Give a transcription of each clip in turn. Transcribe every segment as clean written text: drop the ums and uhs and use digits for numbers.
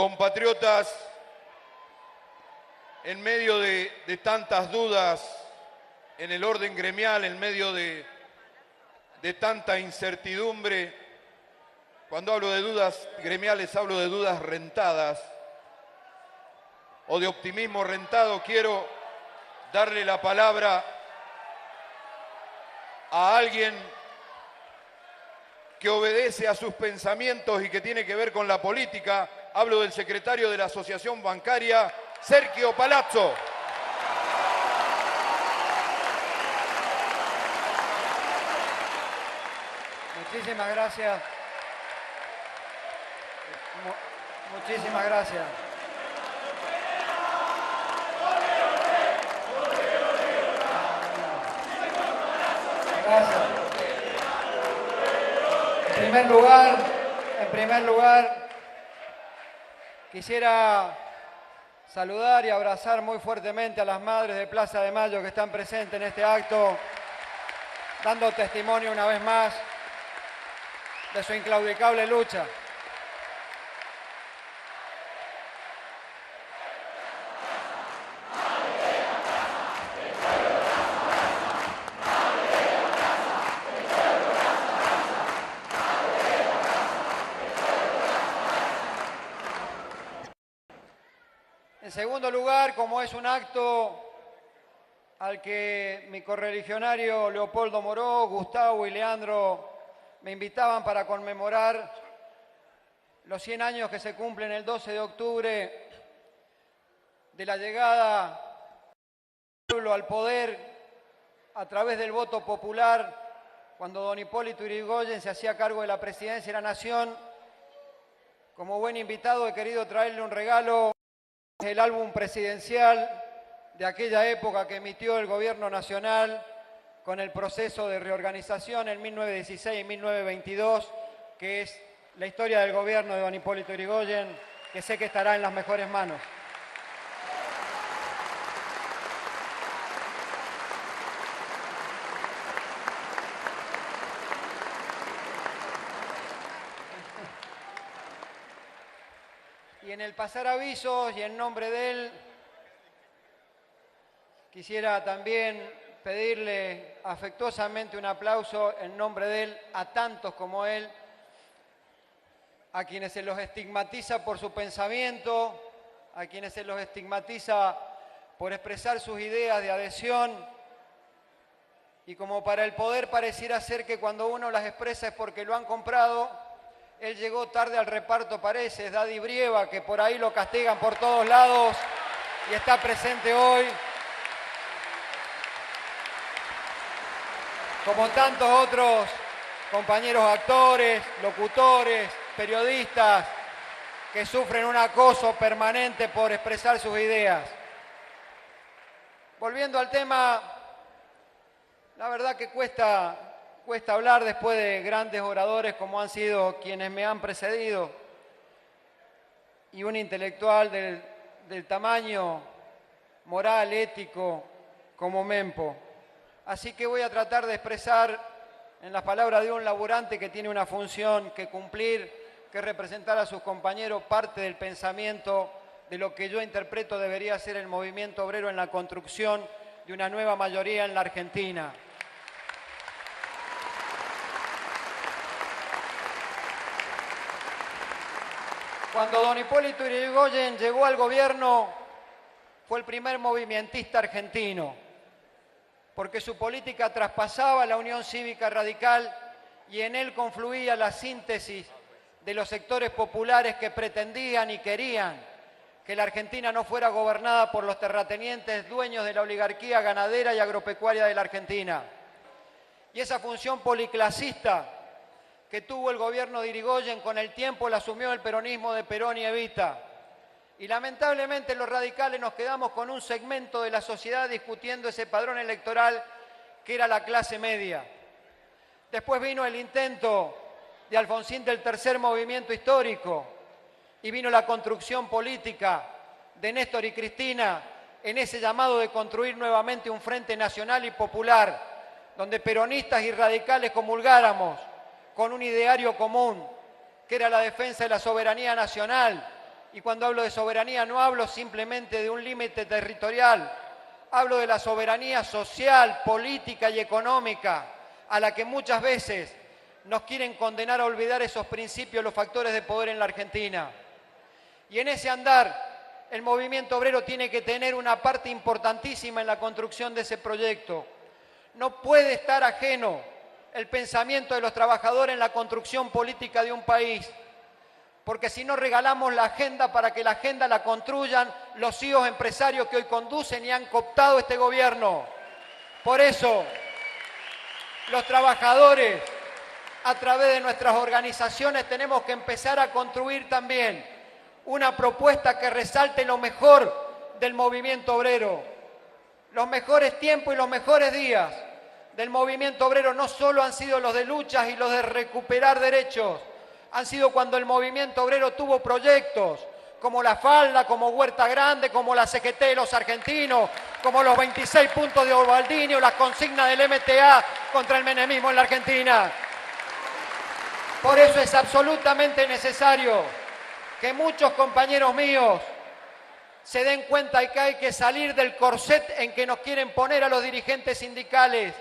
compatriotas, en medio de tantas dudas en el orden gremial, en medio de tanta incertidumbre, cuando hablo de dudas gremiales hablo de dudas rentadas o de optimismo rentado, quiero darle la palabra a alguien que obedece a sus pensamientos y que tiene que ver con la política. Hablo del secretario de la Asociación Bancaria, Sergio Palazzo. Muchísimas gracias. Muchísimas gracias. Gracias. En primer lugar, quisiera saludar y abrazar muy fuertemente a las madres de Plaza de Mayo que están presentes en este acto, dando testimonio una vez más de su inclaudicable lucha. En segundo lugar, como es un acto al que mi correligionario Leopoldo Moró, Gustavo y Leandro me invitaban para conmemorar los 100 años que se cumplen el 12 de octubre de la llegada del pueblo al poder a través del voto popular, cuando don Hipólito Yrigoyen se hacía cargo de la presidencia de la Nación. Como buen invitado he querido traerle un regalo, el álbum presidencial de aquella época que emitió el Gobierno Nacional con el proceso de reorganización en 1916 y 1922, que es la historia del gobierno de don Hipólito Yrigoyen, que sé que estará en las mejores manos. Y en el pasar avisos y en nombre de él, quisiera también pedirle afectuosamente un aplauso en nombre de él a tantos como él, a quienes se los estigmatiza por su pensamiento, a quienes se los estigmatiza por expresar sus ideas de adhesión, y como para el poder pareciera ser que cuando uno las expresa es porque lo han comprado. Él llegó tarde al reparto, parece, es Daddy Brieva, que por ahí lo castigan por todos lados y está presente hoy. Como tantos otros compañeros actores, locutores, periodistas, que sufren un acoso permanente por expresar sus ideas. Volviendo al tema, la verdad que cuesta hablar después de grandes oradores como han sido quienes me han precedido y un intelectual del tamaño moral, ético, como Mempo. Así que voy a tratar de expresar en las palabras de un laburante que tiene una función que cumplir, que es representar a sus compañeros parte del pensamiento de lo que yo interpreto debería ser el movimiento obrero en la construcción de una nueva mayoría en la Argentina. Cuando don Hipólito Yrigoyen llegó al gobierno, fue el primer movimentista argentino, porque su política traspasaba la Unión Cívica Radical y en él confluía la síntesis de los sectores populares que pretendían y querían que la Argentina no fuera gobernada por los terratenientes dueños de la oligarquía ganadera y agropecuaria de la Argentina. Y esa función policlasista que tuvo el gobierno de Yrigoyen, con el tiempo la asumió el peronismo de Perón y Evita. Y lamentablemente los radicales nos quedamos con un segmento de la sociedad discutiendo ese padrón electoral que era la clase media. Después vino el intento de Alfonsín del tercer movimiento histórico y vino la construcción política de Néstor y Cristina en ese llamado de construir nuevamente un frente nacional y popular, donde peronistas y radicales comulgáramos con un ideario común, que era la defensa de la soberanía nacional, Y cuando hablo de soberanía no hablo simplemente de un límite territorial, hablo de la soberanía social, política y económica, a la que muchas veces nos quieren condenar a olvidar esos principios, los factores de poder en la Argentina. Y en ese andar, el movimiento obrero tiene que tener una parte importantísima en la construcción de ese proyecto. No puede estar ajeno el pensamiento de los trabajadores en la construcción política de un país, porque si no regalamos la agenda para que la agenda la construyan los CEOs empresarios que hoy conducen y han cooptado este gobierno. Por eso, los trabajadores, a través de nuestras organizaciones, tenemos que empezar a construir también una propuesta que resalte lo mejor del movimiento obrero. Los mejores tiempos y los mejores días del movimiento obrero no solo han sido los de luchas y los de recuperar derechos, han sido cuando el movimiento obrero tuvo proyectos como la Falda, como Huerta Grande, como la CGT de los argentinos, como los 26 puntos de Osvaldini o las consignas del MTA contra el menemismo en la Argentina. Por eso es absolutamente necesario que muchos compañeros míos se den cuenta de que hay que salir del corset en que nos quieren poner a los dirigentes sindicales.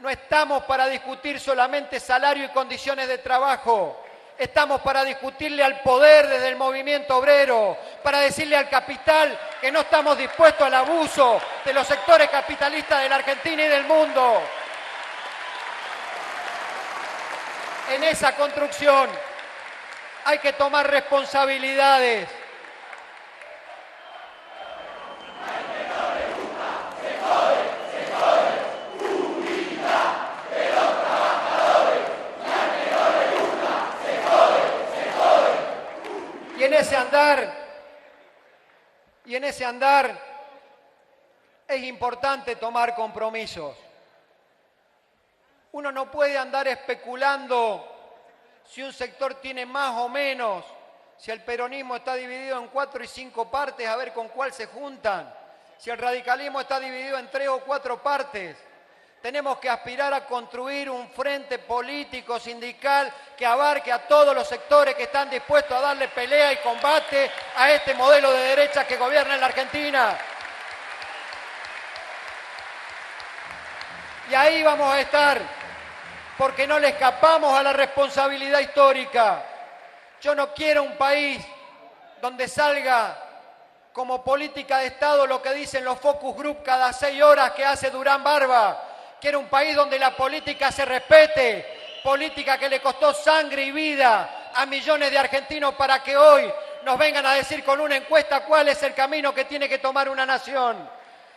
No estamos para discutir solamente salario y condiciones de trabajo. Estamos para discutirle al poder desde el movimiento obrero, para decirle al capital que no estamos dispuestos al abuso de los sectores capitalistas de la Argentina y del mundo. En esa construcción hay que tomar responsabilidades. Y en ese andar es importante tomar compromisos. Uno no puede andar especulando si un sector tiene más o menos, si el peronismo está dividido en 4 y 5 partes, a ver con cuál se juntan, si el radicalismo está dividido en 3 o 4 partes. Tenemos que aspirar a construir un frente político, sindical, que abarque a todos los sectores que están dispuestos a darle pelea y combate a este modelo de derecha que gobierna en la Argentina. Y ahí vamos a estar, porque no le escapamos a la responsabilidad histórica. Yo no quiero un país donde salga como política de Estado lo que dicen los focus group cada 6 horas que hace Durán Barba. Quiero un país donde la política se respete, política que le costó sangre y vida a millones de argentinos para que hoy nos vengan a decir con una encuesta cuál es el camino que tiene que tomar una nación.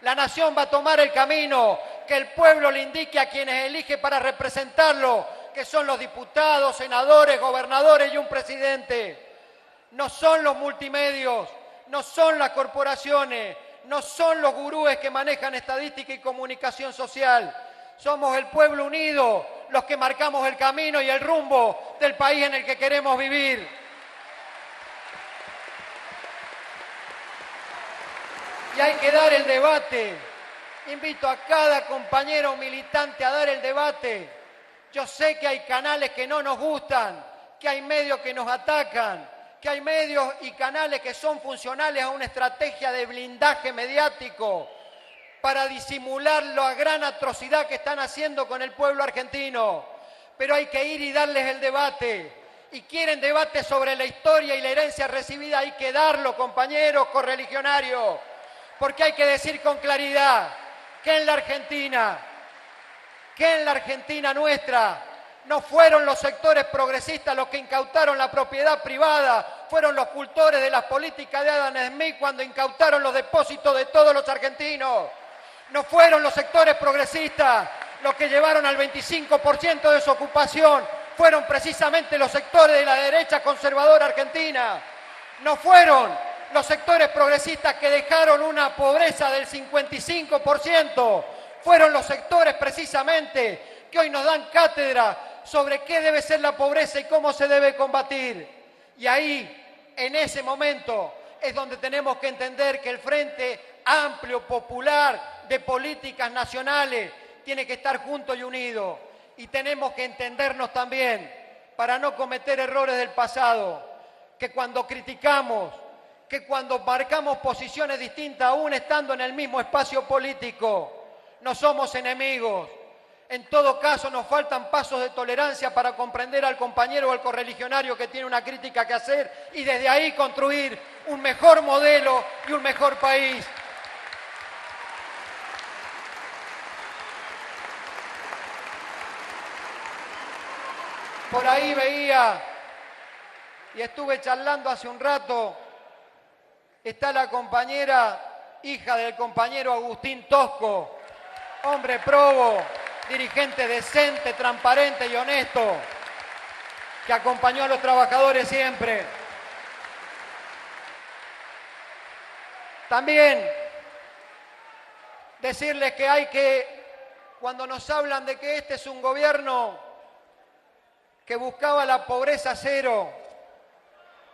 La nación va a tomar el camino que el pueblo le indique a quienes elige para representarlo, que son los diputados, senadores, gobernadores y un presidente. No son los multimedios, no son las corporaciones, no son los gurúes que manejan estadística y comunicación social. Somos el pueblo unido los que marcamos el camino y el rumbo del país en el que queremos vivir. Y hay que dar el debate. Invito a cada compañero militante a dar el debate. Yo sé que hay canales que no nos gustan, que hay medios que nos atacan, que hay medios y canales que son funcionales a una estrategia de blindaje mediático para disimular la gran atrocidad que están haciendo con el pueblo argentino. Pero hay que ir y darles el debate. Y quieren debate sobre la historia y la herencia recibida, hay que darlo, compañeros correligionarios, porque hay que decir con claridad que en la Argentina nuestra, no fueron los sectores progresistas los que incautaron la propiedad privada, fueron los cultores de las políticas de Adam Smith cuando incautaron los depósitos de todos los argentinos. No fueron los sectores progresistas los que llevaron al 25% de su ocupación, fueron precisamente los sectores de la derecha conservadora argentina. No fueron los sectores progresistas que dejaron una pobreza del 55%, fueron los sectores precisamente que hoy nos dan cátedra sobre qué debe ser la pobreza y cómo se debe combatir. Y ahí, en ese momento, es donde tenemos que entender que el Frente Amplio, Popular, de políticas nacionales, tiene que estar junto y unido. Y tenemos que entendernos también para no cometer errores del pasado. que cuando criticamos, que cuando marcamos posiciones distintas, aún estando en el mismo espacio político, no somos enemigos. En todo caso, nos faltan pasos de tolerancia para comprender al compañero o al correligionario que tiene una crítica que hacer y desde ahí construir un mejor modelo y un mejor país. Por ahí veía, y estuve charlando hace un rato, está la compañera, hija del compañero Agustín Tosco, hombre probo, dirigente decente, transparente y honesto, que acompañó a los trabajadores siempre. También decirles que hay que, cuando nos hablan de que este es un gobierno que buscaba la pobreza cero,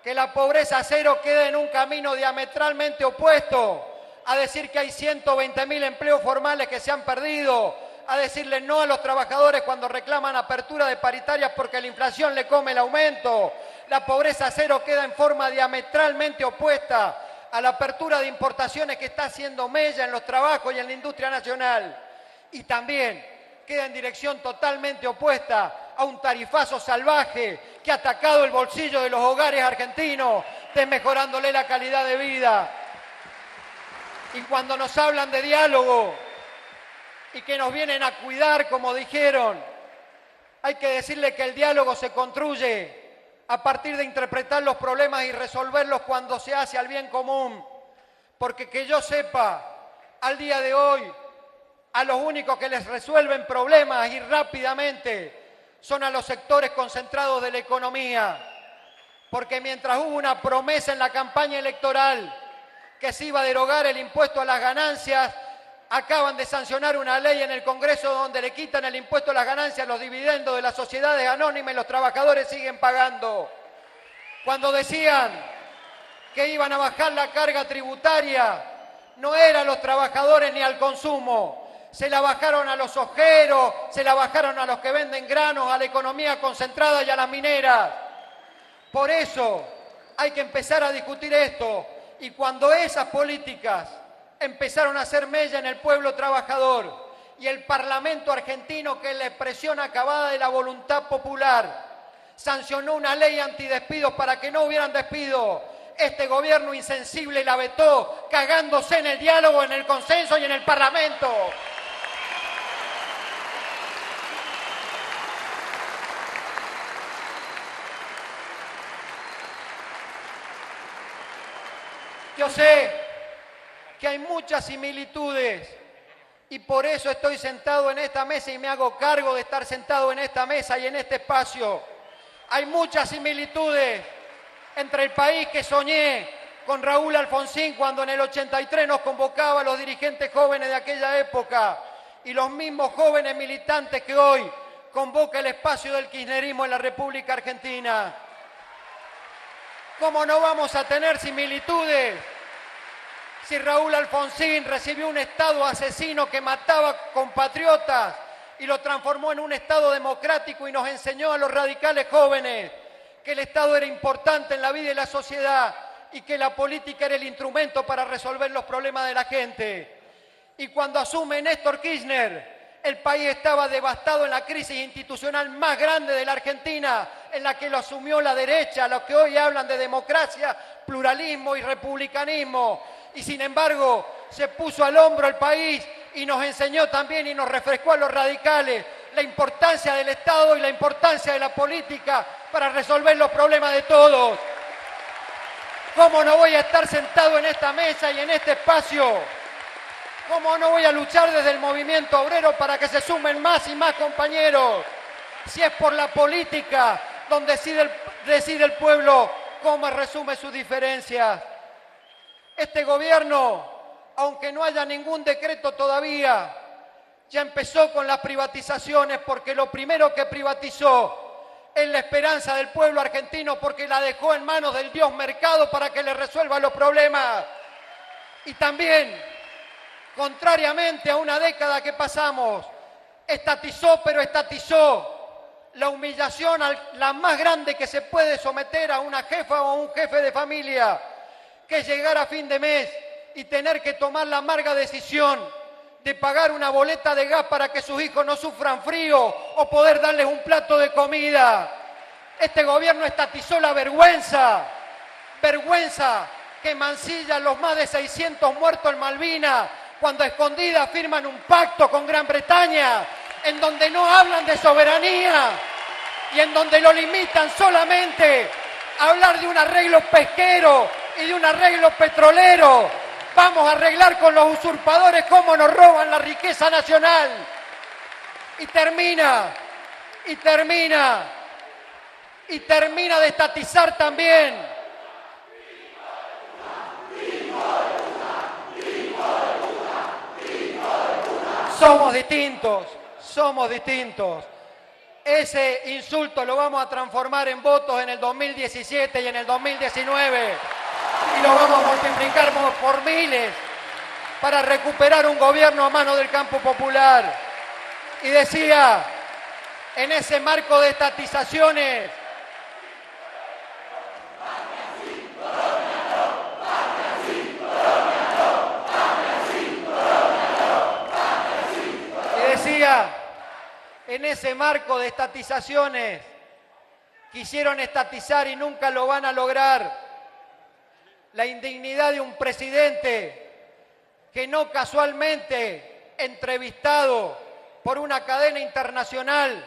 que la pobreza cero queda en un camino diametralmente opuesto a decir que hay 120.000 empleos formales que se han perdido, a decirle no a los trabajadores cuando reclaman apertura de paritarias porque la inflación le come el aumento. La pobreza cero queda en forma diametralmente opuesta a la apertura de importaciones que está haciendo mella en los trabajos y en la industria nacional. Y también queda en dirección totalmente opuesta a un tarifazo salvaje que ha atacado el bolsillo de los hogares argentinos, desmejorándole la calidad de vida. Y cuando nos hablan de diálogo y que nos vienen a cuidar, como dijeron, hay que decirle que el diálogo se construye a partir de interpretar los problemas y resolverlos cuando se hace al bien común. Porque que yo sepa, al día de hoy, a los únicos que les resuelven problemas y rápidamente son a los sectores concentrados de la economía. Porque mientras hubo una promesa en la campaña electoral que se iba a derogar el impuesto a las ganancias, acaban de sancionar una ley en el Congreso donde le quitan el impuesto a las ganancias, los dividendos de las sociedades anónimas y los trabajadores siguen pagando. Cuando decían que iban a bajar la carga tributaria, no era a los trabajadores ni al consumo, se la bajaron a los ojeros, se la bajaron a los que venden granos, a la economía concentrada y a las mineras. Por eso hay que empezar a discutir esto. Y cuando esas políticas empezaron a hacer mella en el pueblo trabajador y el Parlamento argentino, que es la expresión acabada de la voluntad popular, sancionó una ley antidespidos para que no hubieran despido, este gobierno insensible la vetó, cagándose en el diálogo, en el consenso y en el Parlamento. Yo sé que hay muchas similitudes y por eso estoy sentado en esta mesa y me hago cargo de estar sentado en esta mesa y en este espacio. Hay muchas similitudes entre el país que soñé con Raúl Alfonsín cuando en el 83 nos convocaba a los dirigentes jóvenes de aquella época y los mismos jóvenes militantes que hoy convoca el espacio del kirchnerismo en la República Argentina. ¿Cómo no vamos a tener similitudes si Raúl Alfonsín recibió un Estado asesino que mataba compatriotas y lo transformó en un Estado democrático y nos enseñó a los radicales jóvenes que el Estado era importante en la vida y la sociedad y que la política era el instrumento para resolver los problemas de la gente? Y cuando asume Néstor Kirchner, el país estaba devastado en la crisis institucional más grande de la Argentina, en la que lo asumió la derecha, los que hoy hablan de democracia, pluralismo y republicanismo. Y sin embargo, se puso al hombro el país y nos enseñó también y nos refrescó a los radicales la importancia del Estado y la importancia de la política para resolver los problemas de todos. ¿Cómo no voy a estar sentado en esta mesa y en este espacio? ¿Cómo no voy a luchar desde el movimiento obrero para que se sumen más y más compañeros? Si es por la política donde decide el pueblo cómo resume sus diferencias. Este gobierno, aunque no haya ningún decreto todavía, ya empezó con las privatizaciones porque lo primero que privatizó es la esperanza del pueblo argentino porque la dejó en manos del Dios mercado para que le resuelva los problemas. Y también, contrariamente a una década que pasamos, estatizó, pero estatizó la humillación la más grande que se puede someter a una jefa o a un jefe de familia, que es llegar a fin de mes y tener que tomar la amarga decisión de pagar una boleta de gas para que sus hijos no sufran frío o poder darles un plato de comida. Este gobierno estatizó la vergüenza que mancilla los más de 600 muertos en Malvinas, cuando a escondidas firman un pacto con Gran Bretaña, en donde no hablan de soberanía y en donde lo limitan solamente a hablar de un arreglo pesquero y de un arreglo petrolero. Vamos a arreglar con los usurpadores cómo nos roban la riqueza nacional. Y termina de estatizar también. Somos distintos. Ese insulto lo vamos a transformar en votos en el 2017 y en el 2019. Y lo vamos a multiplicar por miles para recuperar un gobierno a mano del campo popular. Y decía, en ese marco de estatizaciones, en ese marco de estatizaciones, quisieron estatizar y nunca lo van a lograr la indignidad de un presidente que no casualmente, entrevistado por una cadena internacional,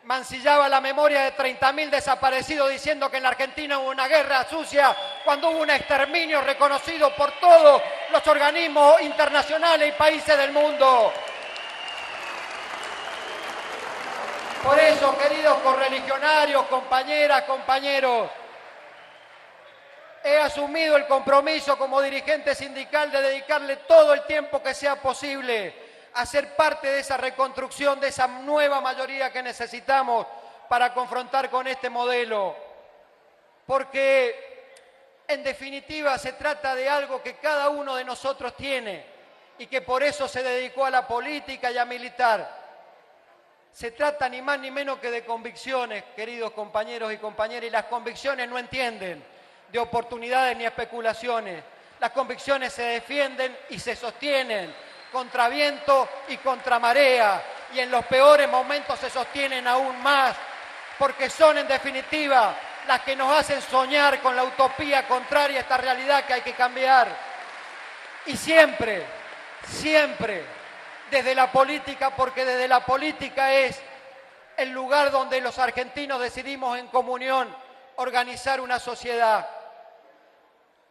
mancillaba la memoria de 30.000 desaparecidos diciendo que en la Argentina hubo una guerra sucia cuando hubo un exterminio reconocido por todos los organismos internacionales y países del mundo. Por eso, queridos correligionarios, compañeras, compañeros, he asumido el compromiso como dirigente sindical de dedicarle todo el tiempo que sea posible a ser parte de esa reconstrucción, de esa nueva mayoría que necesitamos para confrontar con este modelo. Porque, en definitiva, se trata de algo que cada uno de nosotros tiene y que por eso se dedicó a la política y a militar. Se trata ni más ni menos que de convicciones, queridos compañeros y compañeras, y las convicciones no entienden de oportunidades ni especulaciones. Las convicciones se defienden y se sostienen contra viento y contra marea, y en los peores momentos se sostienen aún más, porque son en definitiva las que nos hacen soñar con la utopía contraria a esta realidad que hay que cambiar. Y siempre, desde la política, porque desde la política es el lugar donde los argentinos decidimos en comunión organizar una sociedad.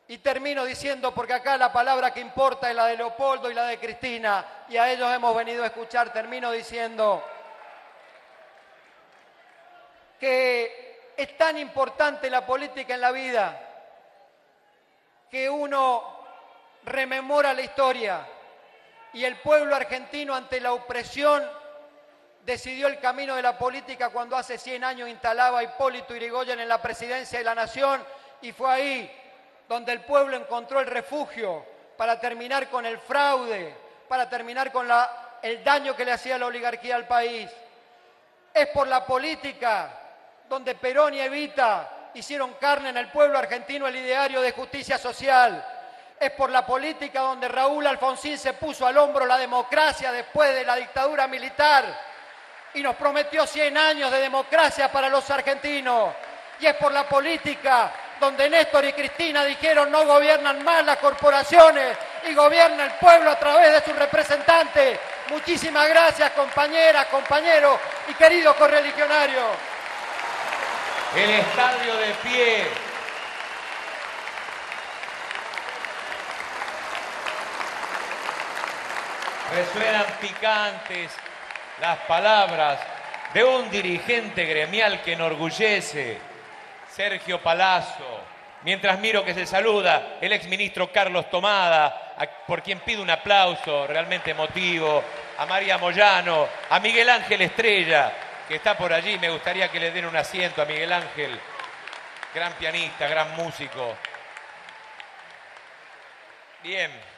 Y termino diciendo, porque acá la palabra que importa es la de Leopoldo y la de Cristina, y a ellos hemos venido a escuchar, termino diciendo que es tan importante la política en la vida que uno rememora la historia. Y el pueblo argentino, ante la opresión, decidió el camino de la política cuando hace 100 años instalaba a Hipólito Yrigoyen en la presidencia de la Nación, y fue ahí donde el pueblo encontró el refugio para terminar con el fraude, para terminar con el daño que le hacía la oligarquía al país. Es por la política donde Perón y Evita hicieron carne en el pueblo argentino el ideario de justicia social. Es por la política donde Raúl Alfonsín se puso al hombro la democracia después de la dictadura militar y nos prometió 100 años de democracia para los argentinos. Y es por la política donde Néstor y Cristina dijeron no gobiernan más las corporaciones y gobierna el pueblo a través de sus representantes. Muchísimas gracias, compañeras, compañeros y queridos correligionarios. El estadio de pie. Resuenan picantes las palabras de un dirigente gremial que enorgullece, Sergio Palazzo. Mientras miro que se saluda el exministro Carlos Tomada, por quien pido un aplauso realmente emotivo, a María Moyano, a Miguel Ángel Estrella, que está por allí. Me gustaría que le den un asiento a Miguel Ángel, gran pianista, gran músico. Bien.